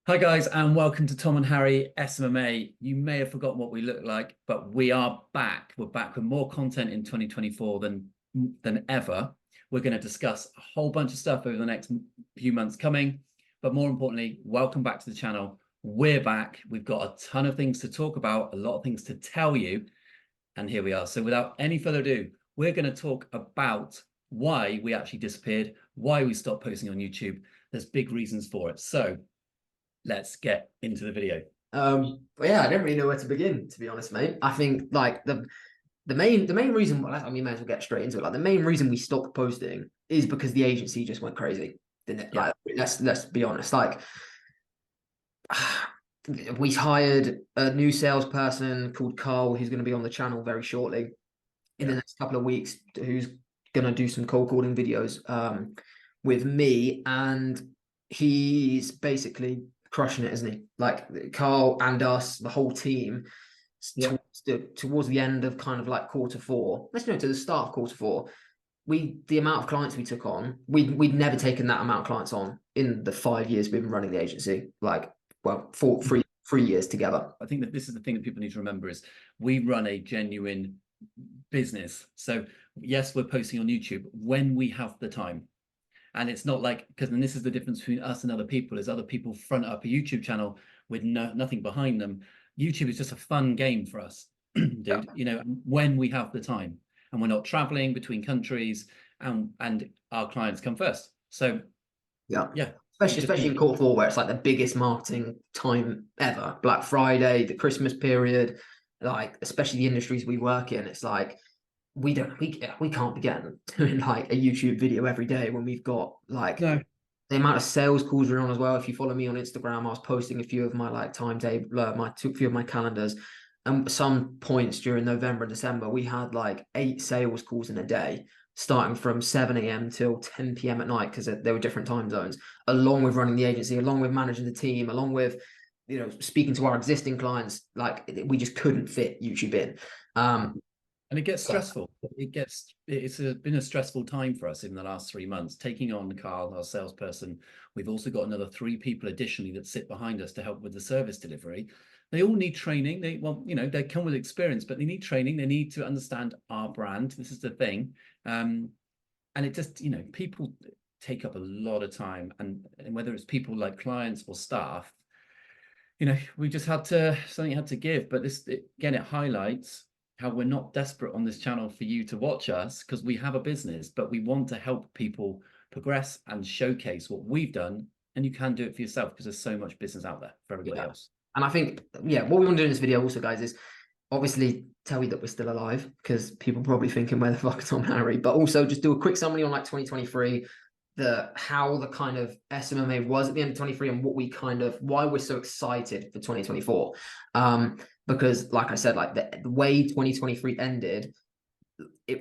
Hi guys, and welcome to Tom and Harry SMMA. You may have forgotten what we look like, but we are back. We're back with more content in 2024 than ever. We're going to discuss a whole bunch of stuff over the next few months coming, but more importantly, welcome back to the channel. We're back. We've got a ton of things to talk about, a lot of things to tell you, and here we are. So without any further ado, we're going to talk about why we actually disappeared, why we stopped posting on YouTube. There's big reasons for it. So let's get into the video. But yeah, I don't really know where to begin, to be honest, mate. I think like the main reason, well, I mean, may as well get straight into it. Like the main reason we stopped posting is because the agency just went crazy, didn't it? Yeah. Like let's be honest. Like we hired a new salesperson called Carl, who's going to be on the channel very shortly in the Yeah. next couple of weeks, who's going to do some cold calling videos with me, and he's basically crushing it, isn't he? Like Carl and us, the whole team, Yeah. towards the end of kind of like quarter four. Let's know to the start of quarter four. The amount of clients we took on, we'd never taken that amount of clients on in the 5 years we've been running the agency. Like, well, three years together. I think that this is the thing that people need to remember is we run a genuine business. So yes, we're posting on YouTube when we have the time. And it's not like, because then this is the difference between us and other people, is other people front up a YouTube channel with nothing behind them. YouTube is just a fun game for us, Yeah. dude, when we have the time and we're not traveling between countries and our clients come first. So Yeah. yeah, Especially in quarter four, where it's like the biggest marketing time ever. Black Friday, the Christmas period, like especially the industries we work in, it's like we can't be getting doing like a YouTube video every day when we've got like no. the amount of sales calls we're on as well. If you follow me on Instagram, I was posting a few of my like timetable, few of my calendars. And some points during November and December, we had like 8 sales calls in a day, starting from 7 a.m. till 10 p.m. at night, because there were different time zones, along with running the agency, along with managing the team, along with, speaking to our existing clients. Like we just couldn't fit YouTube in. And it gets stressful. Been a stressful time for us in the last 3 months. Taking on Carl, our salesperson, we've also got another 3 people additionally that sit behind us to help with the service delivery. They all need training. They come with experience, but they need training. They need to understand our brand. This is the thing. And it just, people take up a lot of time, and whether it's people like clients or staff, we just something had to give. But again, it highlights how we're not desperate on this channel for you to watch us, because we have a business, but we want to help people progress and showcase what we've done. And you can do it for yourself because there's so much business out there for everybody Yeah. else. And I think, yeah, what we want to do in this video also, guys, is obviously tell you that we're still alive, because people probably thinking, where the fuck is Tom and Harry? But also just do a quick summary on like 2023, how the kind of SMMA was at the end of 23, and why we're so excited for 2024. Because like I said, like the way 2023 ended,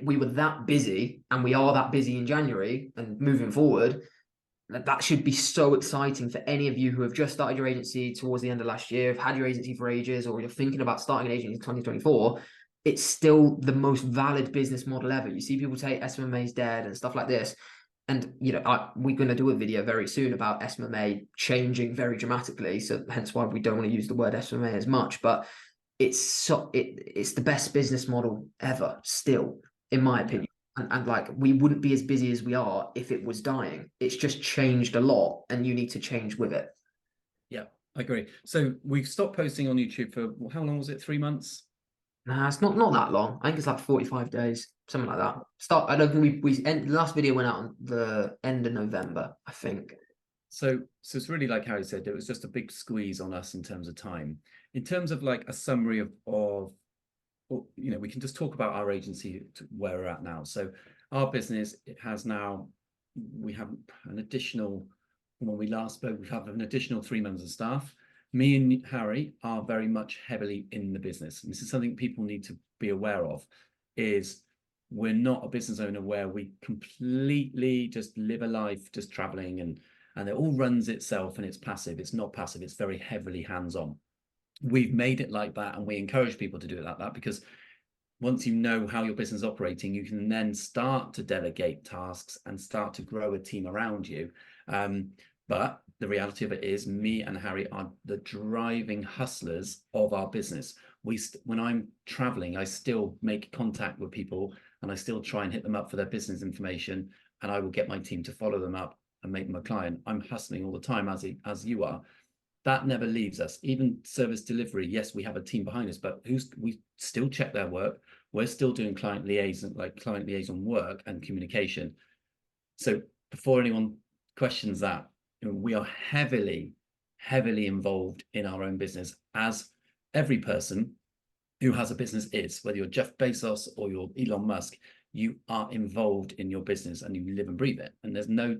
we were that busy, and we are that busy in January and moving forward. That should be so exciting for any of you who have just started your agency towards the end of last year, have had your agency for ages, or you're thinking about starting an agency in 2024. It's still the most valid business model ever. You see people say SMMA is dead and stuff like this. And, we're going to do a video very soon about SMMA changing very dramatically. So hence why we don't want to use the word SMMA as much. But it's the best business model ever still, in my opinion. And like, we wouldn't be as busy as we are if it was dying. It's just changed a lot, and you need to change with it. Yeah, I agree. So we've stopped posting on YouTube for how long was it? 3 months? Nah, it's not that long. I think it's like 45 days, something like that. I don't think the last video went out on the end of November, I think. So it's really like Harry said, it was just a big squeeze on us in terms of time. In terms of like a summary of we can just talk about our agency where we're at now. So our business, we have an additional, when we last spoke, we have an additional 3 members of staff. Me and Harry are very much heavily in the business. And this is something people need to be aware of, is we're not a business owner where we completely just live a life just traveling and it all runs itself and it's passive. It's not passive. It's very heavily hands-on. We've made it like that, and we encourage people to do it like that, because once you know how your business is operating, you can then start to delegate tasks and start to grow a team around you. But the reality of it is me and Harry are the driving hustlers of our business. When I'm traveling, I still make contact with people and I still try and hit them up for their business information, and I will get my team to follow them up and make them a client. I'm hustling all the time, as you are. That never leaves us. Even service delivery, yes, we have a team behind us, but we still check their work. We're still doing client liaison work and communication. So before anyone questions that, we are heavily involved in our own business, as every person who has a business is. Whether you're Jeff Bezos or you're Elon Musk, you are involved in your business and you live and breathe it. And there's no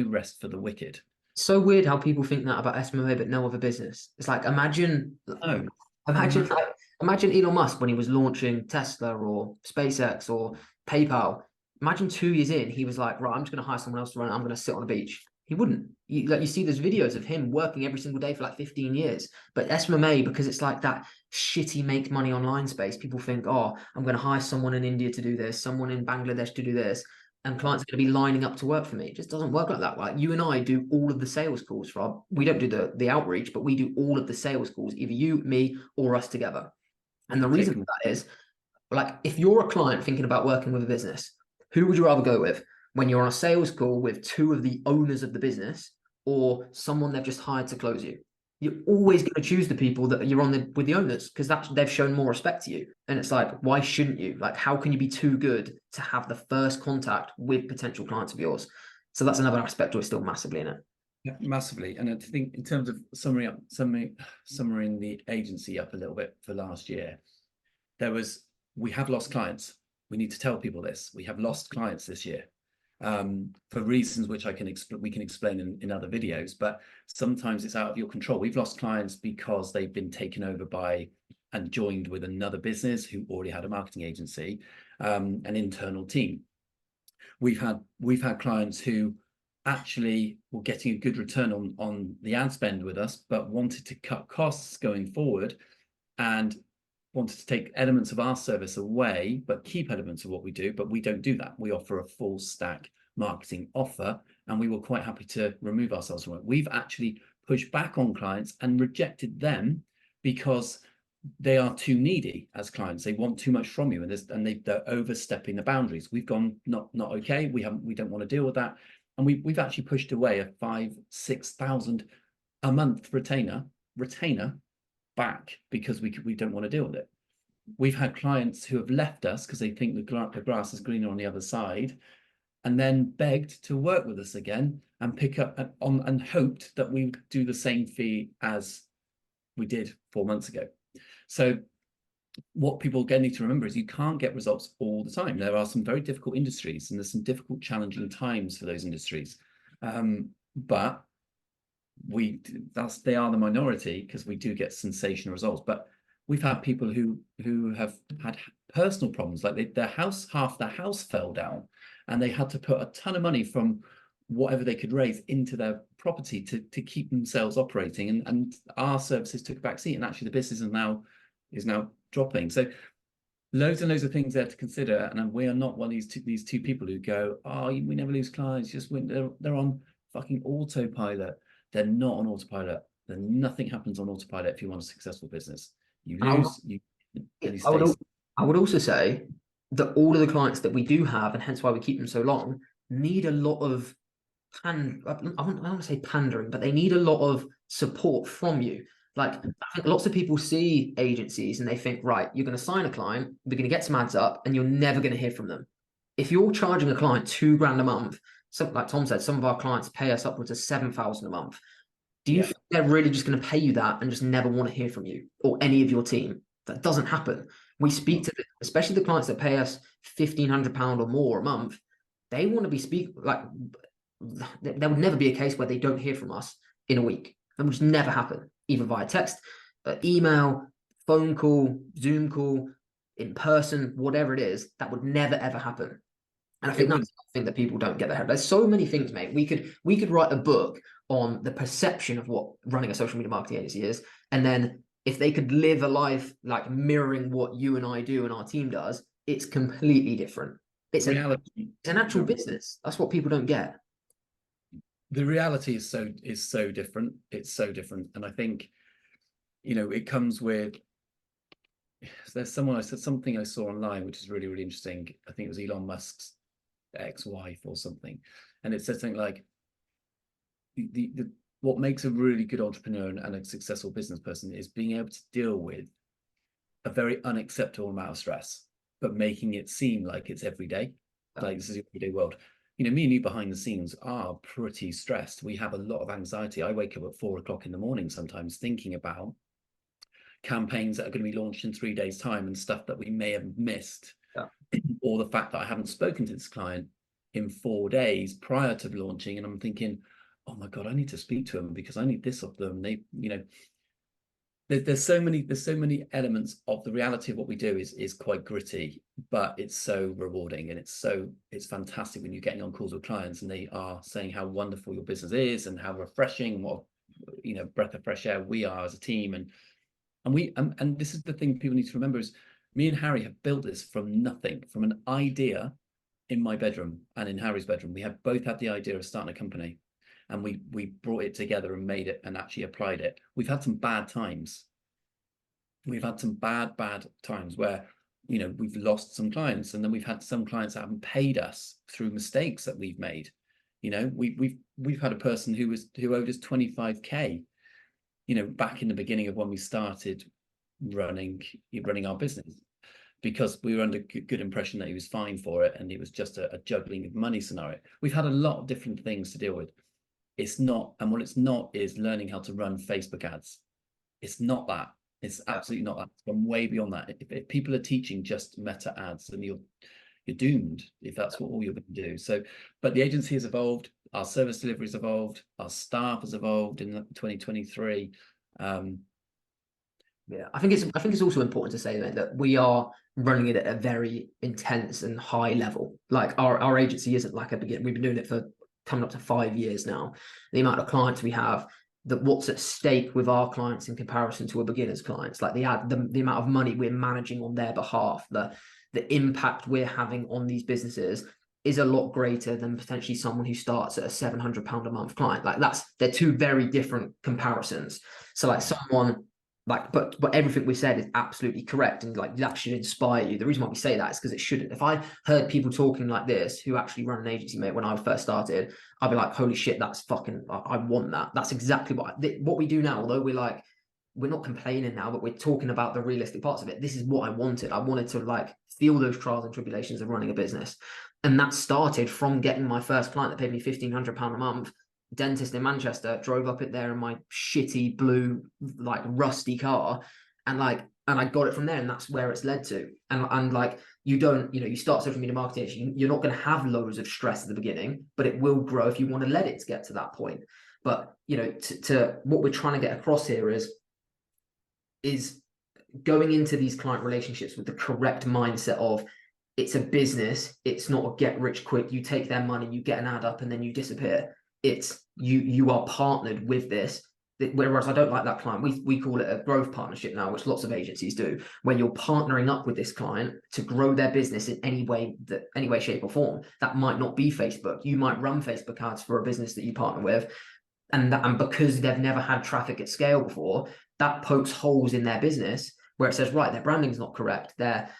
rest for the wicked. So weird how people think that about SMMA, but no other business. It's like, imagine Elon Musk when he was launching Tesla or SpaceX or PayPal. Imagine 2 years in, he was like, right, I'm just going to hire someone else to run it. I'm going to sit on a beach. He wouldn't. You see there's videos of him working every single day for like 15 years. But SMMA, because it's like that shitty make money online space, people think, oh, I'm going to hire someone in India to do this, someone in Bangladesh to do this, and clients are going to be lining up to work for me. It just doesn't work like that. Like, you and I do all of the sales calls we don't do the outreach, but we do all of the sales calls, either you, me, or us together. And the reason for that is, like, if you're a client thinking about working with a business, who would you rather go with when you're on a sales call with two of the owners of the business or someone they've just hired to close you? You're always going to choose the people that you're with the owners, because they've shown more respect to you. And it's like, why shouldn't you? Like, how can you be too good to have the first contact with potential clients of yours? So that's another aspect we're still massively in it. Yeah, massively. And I think in terms of summarizing the agency up a little bit for last year, we have lost clients. We need to tell people this. We have lost clients this year, for reasons which we can explain in other videos, but sometimes it's out of your control. We've lost clients because they've been taken over by and joined with another business who already had a marketing agency, an internal team. We've had clients who actually were getting a good return on the ad spend with us, but wanted to cut costs going forward and wanted to take elements of our service away, but keep elements of what we do. But we don't do that. We offer a full stack marketing offer, and we were quite happy to remove ourselves from it. We've actually pushed back on clients and rejected them because they are too needy as clients. They want too much from you, and they're overstepping the boundaries. We've gone, not okay. We don't want to deal with that. And we've actually pushed away a 5,000-6,000 a month retainer back because we don't want to deal with it. We've had clients who have left us because they think the grass is greener on the other side, and then begged to work with us again and pick up on and hoped that we would do the same fee as we did 4 months ago. So what people again need to remember is you can't get results all the time. There are some very difficult industries, and there's some difficult, challenging times for those industries. But they are the minority, because we do get sensational results. But we've had people who have had personal problems, like half their house fell down, and they had to put a ton of money from whatever they could raise into their property to keep themselves operating, and our services took a back seat, and actually the business is now dropping. So loads and loads of things there to consider, and we are not one of these two people who go, oh, we never lose clients, just they're on fucking autopilot. They're not on autopilot. Nothing happens on autopilot if you want a successful business. You lose. I would also say that all of the clients that we do have, and hence why we keep them so long, need a lot of I don't want to say pandering, but they need a lot of support from you. Like, I think lots of people see agencies and they think, right, you're going to sign a client, we're going to get some ads up, and you're never going to hear from them. If you're charging a client $2,000 a month, like Tom said, some of our clients pay us upwards of 7,000 a month. Do you think they're really just going to pay you that and just never want to hear from you or any of your team? That doesn't happen. We speak to them, especially the clients that pay us £1,500 or more a month. They want to like, there would never be a case where they don't hear from us in a week. That would just never happen, either via text, email, phone call, Zoom call, in person, whatever it is. That would never ever happen. And I think that's something that people don't get their head. There's so many things, mate. We could write a book on the perception of what running a social media marketing agency is, and then if they could live a life like mirroring what you and I do and our team does, it's completely different. It's an actual business. That's what people don't get. The reality is so different. It's so different. And I think, you know, it comes with, there's someone, I said something I saw online, which is really, really interesting. I think it was Elon Musk's ex-wife or something. And it said something like, what makes a really good entrepreneur and a successful business person is being able to deal with a very unacceptable amount of stress, but making it seem like it's every day. Like this is the everyday world. You know, me and you behind the scenes are pretty stressed. We have a lot of anxiety. I wake up at 4 o'clock in the morning sometimes thinking about campaigns that are going to be launched in 3 days' time and stuff that we may have missed, or the fact that I haven't spoken to this client in 4 days prior to launching, and I'm thinking, oh my God, I need to speak to them because I need this of them. They, you know, there's so many elements of the reality of what we do is quite gritty, but it's so rewarding, and it's fantastic when you're getting on calls with clients and they are saying how wonderful your business is and how refreshing, what, you know, breath of fresh air we are as a team. And this is the thing people need to remember is me and Harry have built this from nothing, from an idea in my bedroom and in Harry's bedroom. We have both had the idea of starting a company, and we brought it together and made it and actually applied it. We've had some bad times. We've had some bad times where, you know, we've lost some clients, and then we've had some clients that haven't paid us through mistakes that we've made. You know, we've had a person who owed us 25K, you know, back in the beginning of when we started running our business, because we were under good impression that he was fine for it, and it was just a juggling of money scenario. We've had a lot of different things to deal with. It's not, and what it's not is learning how to run Facebook ads. It's not that. It's absolutely not that. It's gone way beyond that. If people are teaching just meta ads, then you're doomed if that's what all you're going to do. So, but the agency has evolved, our service delivery has evolved, our staff has evolved in 2023. Yeah, I think it's also important to say that we are running it at a very intense and high level. Like our agency isn't like a beginner. We've been doing it for coming up to 5 years now. The amount of clients we have, that what's at stake with our clients in comparison to a beginner's clients, like the amount of money we're managing on their behalf, the impact we're having on these businesses is a lot greater than potentially someone who starts at a £700 a month client. Like they're two very different comparisons. So like someone like, but everything we said is absolutely correct, and like that should inspire you. The reason why we say that is because it shouldn't. If I heard people talking like this who actually run an agency, mate, when I first started, I'd be like, holy shit, that's fucking, I want that. That's exactly what we do now. Although we're not complaining now, but we're talking about the realistic parts of it. This is what I wanted. I wanted to like feel those trials and tribulations of running a business. And that started from getting my first client that paid me £1,500 a month, dentist in Manchester, drove up it there in my shitty blue, like rusty car. And I got it from there, and that's where it's led to. And like, you start social media marketing, you're not going to have loads of stress at the beginning, but it will grow if you want to let it get to that point. But, you know, to what we're trying to get across here is going into these client relationships with the correct mindset of, it's a business. It's not a get rich quick. You take their money, you get an ad up, and then you disappear. It's you are partnered with this. Whereas I don't like that client. We call it a growth partnership now, which lots of agencies do, where you're partnering up with this client to grow their business in any way, shape, or form. That might not be Facebook. You might run Facebook ads for a business that you partner with, and because they've never had traffic at scale before, that pokes holes in their business where it says, right, their branding's not correct, their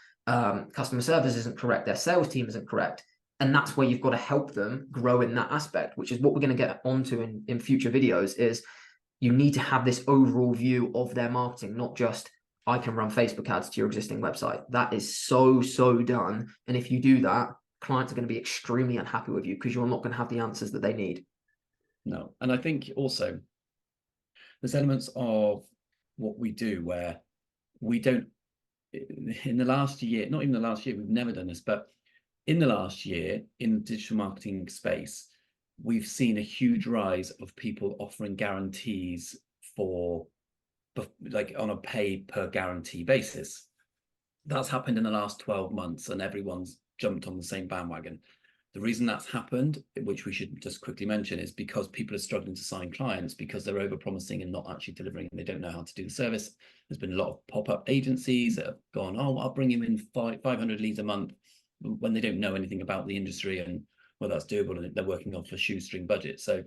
customer service isn't correct, their sales team isn't correct. And that's where you've got to help them grow in that aspect, which is what we're going to get onto in future videos. Is you need to have this overall view of their marketing, not just, I can run Facebook ads to your existing website. That is so done. And if you do that, clients are going to be extremely unhappy with you because you're not going to have the answers that they need. No. And I think also there's elements of what we do where we don't, in the last year, not even the last year, we've never done this, but in the last year in the digital marketing space, we've seen a huge rise of people offering guarantees for like on a pay per guarantee basis. That's happened in the last 12 months, and everyone's jumped on the same bandwagon. The reason that's happened, which we should just quickly mention, is because people are struggling to sign clients because they're over-promising and not actually delivering, and they don't know how to do the service. There's been a lot of pop-up agencies that have gone, oh, I'll bring you in 500 leads a month, when they don't know anything about the industry and whether that's doable, and they're working off a shoestring budget. So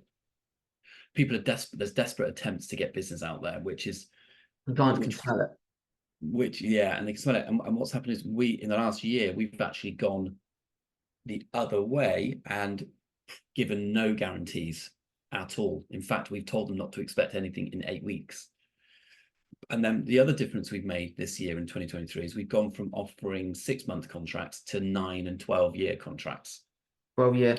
people are desperate. There's desperate attempts to get business out there, which clients can smell it. Yeah, and they can smell it. And what's happened is in the last year, we've actually gone the other way and given no guarantees at all. In fact, we've told them not to expect anything in 8 weeks. And then the other difference we've made this year in 2023 is we've gone from offering 6-month contracts to 9 and 12-year contracts. 12-year,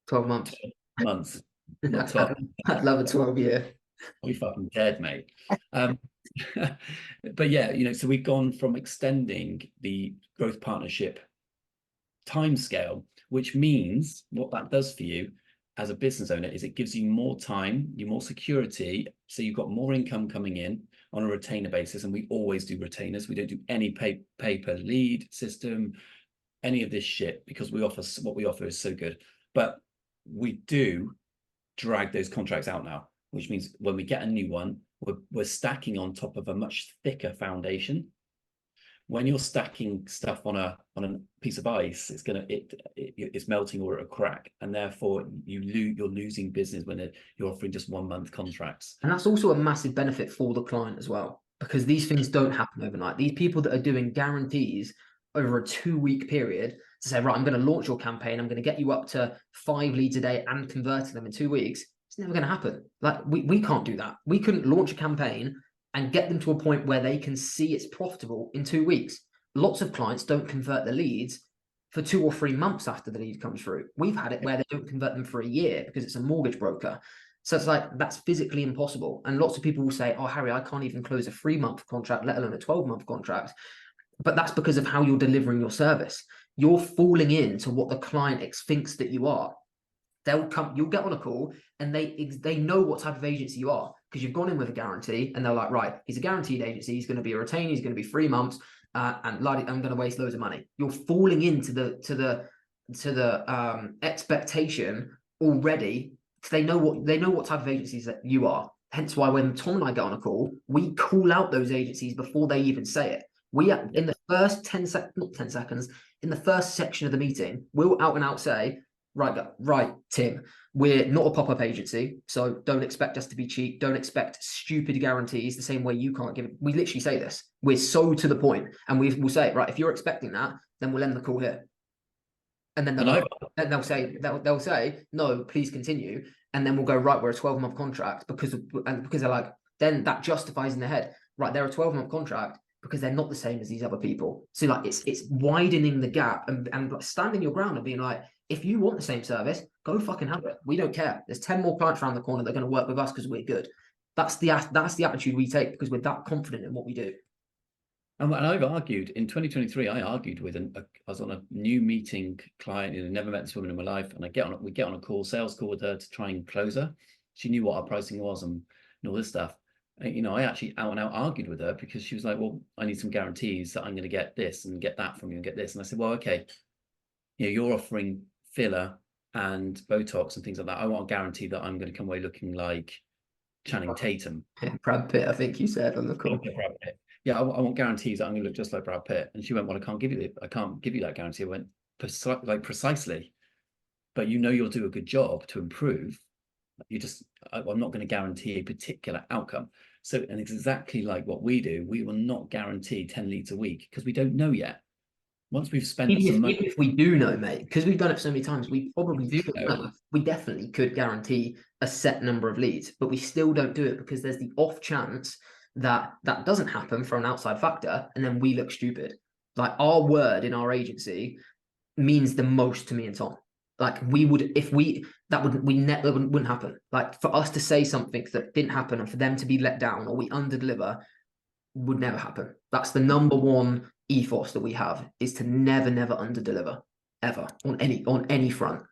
12 months. Months, not 12. I'd love a 12-year. We fucking dead, mate. But yeah, you know, so we've gone from extending the growth partnership timescale, which means what that does for you as a business owner is it gives you more time, you more security, so you've got more income coming in on a retainer basis. And we always do retainers. We don't do any pay-per lead system, any of this shit, because what we offer is so good. But we do drag those contracts out now, which means when we get a new one, we're stacking on top of a much thicker foundation. When you're stacking stuff on a piece of ice, it's melting or a crack, and therefore you're losing business when you're offering just 1-month contracts. And that's also a massive benefit for the client as well, because these things don't happen overnight. These people that are doing guarantees over a 2-week period to say, right, I'm going to launch your campaign, I'm going to get you up to 5 leads a day and converting them in 2 weeks. It's never going to happen. Like we can't do that. We couldn't launch a campaign and get them to a point where they can see it's profitable in 2 weeks. Lots of clients don't convert the leads for 2 or 3 months after the lead comes through. We've had it where they don't convert them for a year because it's a mortgage broker. So it's like, that's physically impossible. And lots of people will say, oh, Harry, I can't even close a 3-month contract, let alone a 12-month contract. But that's because of how you're delivering your service. You're falling into what the client thinks that you are. You'll get on a call and they know what type of agency you are because you've gone in with a guarantee and they're like, right, he's a guaranteed agency, he's going to be a retainer, he's going to be 3 months, and I'm going to waste loads of money. You're falling into the expectation already. They know what type of agencies that you are. Hence why when Tom and I get on a call, we call out those agencies before they even say it. In the first 10 seconds, not 10 seconds, in the first section of the meeting, we'll out and out say, right, Tim, we're not a pop-up agency, so don't expect us to be cheap. Don't expect stupid guarantees the same way you can't give it. We literally say this. We're so to the point, and we'll say, right, if you're expecting that, then we'll end the call here. And then they'll say, no, please continue. And then we'll go, right, we're a 12-month contract because they're like, then that justifies in their head, right, they're a 12-month contract because they're not the same as these other people. So like it's widening the gap and standing your ground and being like, if you want the same service, go fucking have it. We don't care. There's 10 more clients around the corner that are going to work with us because we're good. That's the attitude we take because we're that confident in what we do. And I've argued in 2023. I argued with I was on a new meeting client. You know, never met this woman in my life, and we get on a sales call with her to try and close her. She knew what our pricing was and all this stuff. And, you know, I actually out and out argued with her because she was like, "Well, I need some guarantees that I'm going to get this and get that from you and get this." And I said, "Well, okay, you know, you're offering filler and Botox and things like that. I want a guarantee that I'm going to come away looking like Channing Tatum." Yeah, Brad Pitt, I think you said on the call. Brad Pitt. Yeah, I want guarantees that I'm going to look just like Brad Pitt. And she went, "Well, I can't give you that guarantee." I went, precisely, but you know you'll do a good job to improve. I'm not going to guarantee a particular outcome. So, and it's exactly like what we do. We will not guarantee 10 leads a week because we don't know yet. Once we've spent even if we do know, mate, because we've done it so many times, we probably do know. We definitely could guarantee a set number of leads, but we still don't do it because there's the off chance that doesn't happen for an outside factor, and then we look stupid. Like our word in our agency means the most to me and Tom. Like we would, if that wouldn't happen. Like for us to say something that didn't happen and for them to be let down or we underdeliver would never happen. That's the number one ethos that we have, is to never underdeliver ever on any front.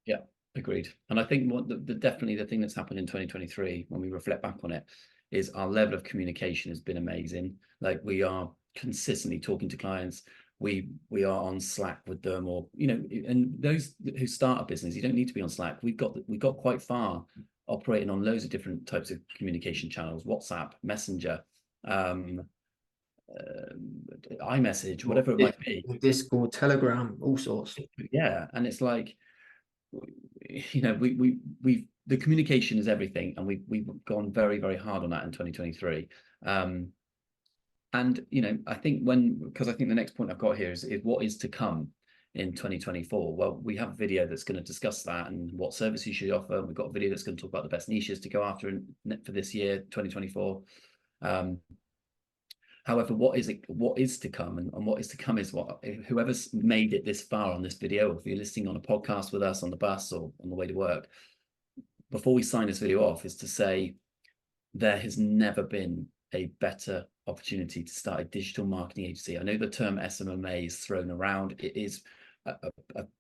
Yeah, agreed. And I think definitely the thing that's happened in 2023 when we reflect back on it is our level of communication has been amazing. Like we are consistently talking to clients. We are on Slack with them, or you know, and those who start a business, you don't need to be on Slack. We got quite far operating on loads of different types of communication channels: WhatsApp, Messenger, iMessage, whatever it might be, Discord, Telegram, all sorts. Yeah, and it's like, you know, we've the communication is everything, and we've gone very, very hard on that in 2023. And I think because I think the next point I've got here is what is to come in 2024. Well, we have a video that's going to discuss that and what services you should offer. We've got a video that's going to talk about the best niches to go after for this year, 2024. However, what is to come, and what is to come is whoever's made it this far on this video, or if you're listening on a podcast with us on the bus or on the way to work, before we sign this video off, is to say there has never been a better opportunity to start a digital marketing agency. I know the term SMMA is thrown around. It is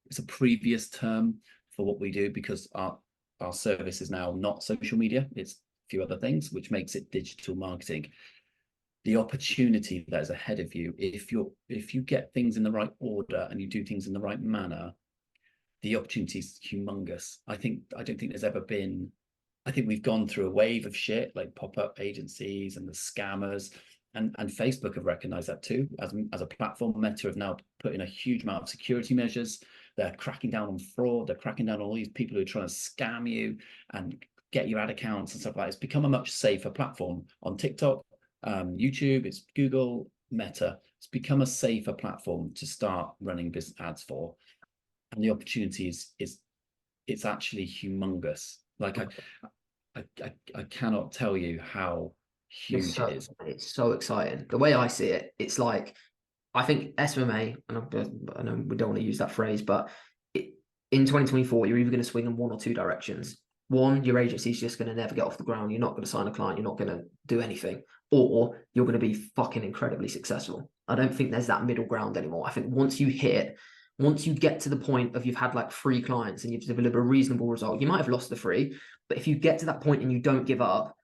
it's a previous term for what we do, because our service is now not social media, it's a few other things, which makes it digital marketing. The opportunity that is ahead of you, if you get things in the right order and you do things in the right manner, the opportunity is humongous. I don't think there's ever been. I think we've gone through a wave of shit like pop-up agencies and the scammers, and Facebook have recognized that too as a platform. Meta have now put in a huge amount of security measures. They're cracking down on fraud. They're cracking down on all these people who are trying to scam you and get your ad accounts and stuff like that. It's become a much safer platform on TikTok, YouTube, it's Google, Meta. It's become a safer platform to start running business ads for, and the opportunity it's actually humongous. Like I cannot tell you how huge it is. It's so exciting. The way I see it, it's like, I think SMMA, and I know we don't want to use that phrase, but in 2024, you're either going to swing in one or two directions. One, your agency is just going to never get off the ground. You're not going to sign a client. You're not going to do anything. Or you're going to be fucking incredibly successful. I don't think there's that middle ground anymore. I think once you get to the point of you've had like 3 clients and you've delivered a reasonable result, you might have lost the 3, but if you get to that point and you don't give up,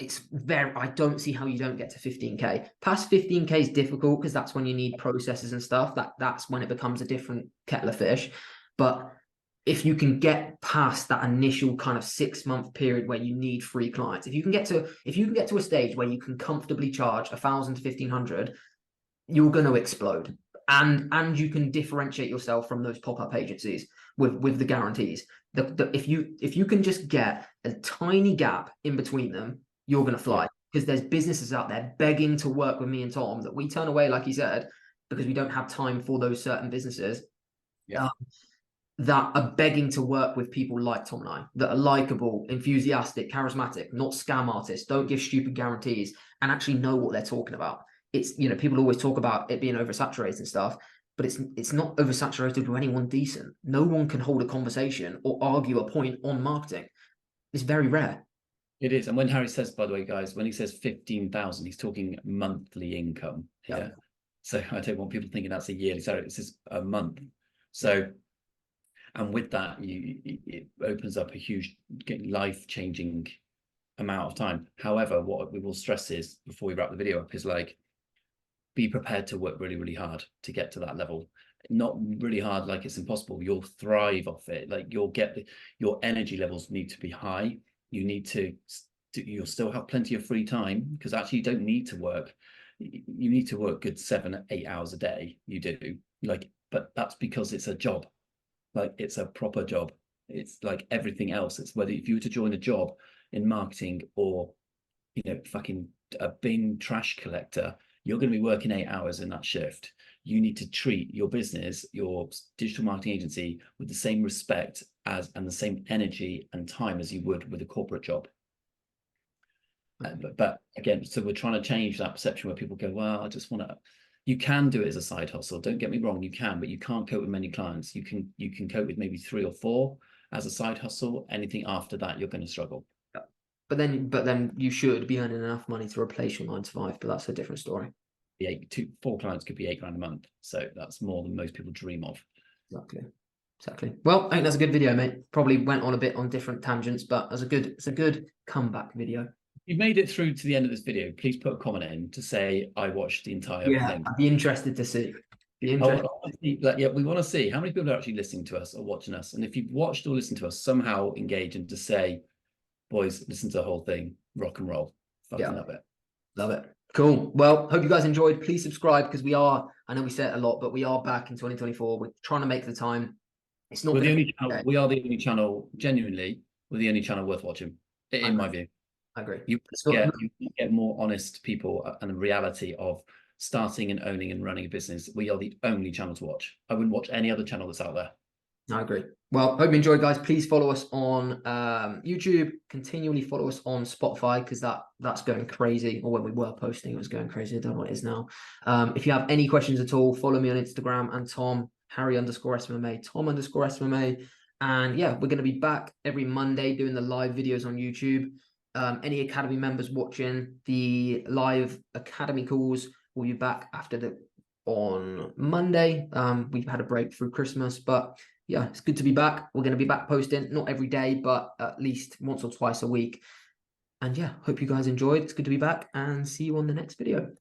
I don't see how you don't get to 15K. Past 15K is difficult because that's when you need processes and stuff. That's when it becomes a different kettle of fish. But if you can get past that initial kind of 6-month period where you need 3 clients, if you can get to a stage where you can comfortably charge 1,000 to 1,500, you're going to explode. And you can differentiate yourself from those pop-up agencies with the guarantees. If you can just get a tiny gap in between them, you're going to fly. Because there's businesses out there begging to work with me and Tom that we turn away, like you said, because we don't have time for those certain businesses. Yeah. That are begging to work with people like Tom and I, that are likable, enthusiastic, charismatic, not scam artists, don't give stupid guarantees, and actually know what they're talking about. It's, people always talk about it being oversaturated and stuff, but it's not oversaturated with anyone decent. No one can hold a conversation or argue a point on marketing. It's very rare. It is. And when Harry says, by the way, guys, when he says 15,000, he's talking monthly income. Yeah. So I don't want people thinking that's a yearly salary. It's just a month. So, and with that, it opens up a huge life-changing amount of time. However, what we will stress is, before we wrap the video up, is like, be prepared to work really, really hard to get to that level. Not really hard like it's impossible. You'll thrive off it. Like your energy levels need to be high. You'll still have plenty of free time, because actually you don't need to work. You need to work good 7-8 hours a day. You do, but that's because it's a job. Like, it's a proper job. It's like everything else. It's whether if you were to join a job in marketing or, fucking a bin trash collector, you're going to be working 8 hours in that shift. You need to treat your business, your digital marketing agency, with the same respect and the same energy and time as you would with a corporate job. But again, so we're trying to change that perception where people go, well, I just want to. You can do it as a side hustle. Don't get me wrong, you can, but you can't cope with many clients. You can cope with maybe 3 or 4 as a side hustle. Anything after that, you're going to struggle. But then you should be earning enough money to replace your 9 to 5, but that's a different story. 4 clients could be 8 grand a month. So that's more than most people dream of. Exactly. Well, I think that's a good video, mate. Probably went on a bit on different tangents, but it's a good comeback video. You've made it through to the end of this video. Please put a comment in to say I watched the entire thing. I'd be interested to see. We want to see how many people are actually listening to us or watching us. And if you've watched or listened to us, somehow engage and to say, boys, listen to the whole thing. Rock and roll. Fucking love it. Love it. Cool. Well, hope you guys enjoyed. Please subscribe, because I know we say it a lot, but we are back in 2024. We're trying to make the time. It's not. We are the only channel, genuinely, we're the only channel worth watching, in my view. I agree. You get more honest people and the reality of starting and owning and running a business. We are the only channel to watch. I wouldn't watch any other channel that's out there. I agree. Well, hope you enjoyed, guys. Please follow us on YouTube. Continually follow us on Spotify, because that's going crazy. Or when we were posting, it was going crazy. I don't know what it is now. If you have any questions at all, follow me on Instagram and Tom, Harry_SMMA, Tom_SMMA. And yeah, we're going to be back every Monday doing the live videos on YouTube. Any Academy members watching, the live Academy calls will be back on Monday. We've had a break through Christmas, but yeah, it's good to be back. We're going to be back posting, not every day, but at least once or twice a week. And yeah, hope you guys enjoyed. It's good to be back, and see you on the next video.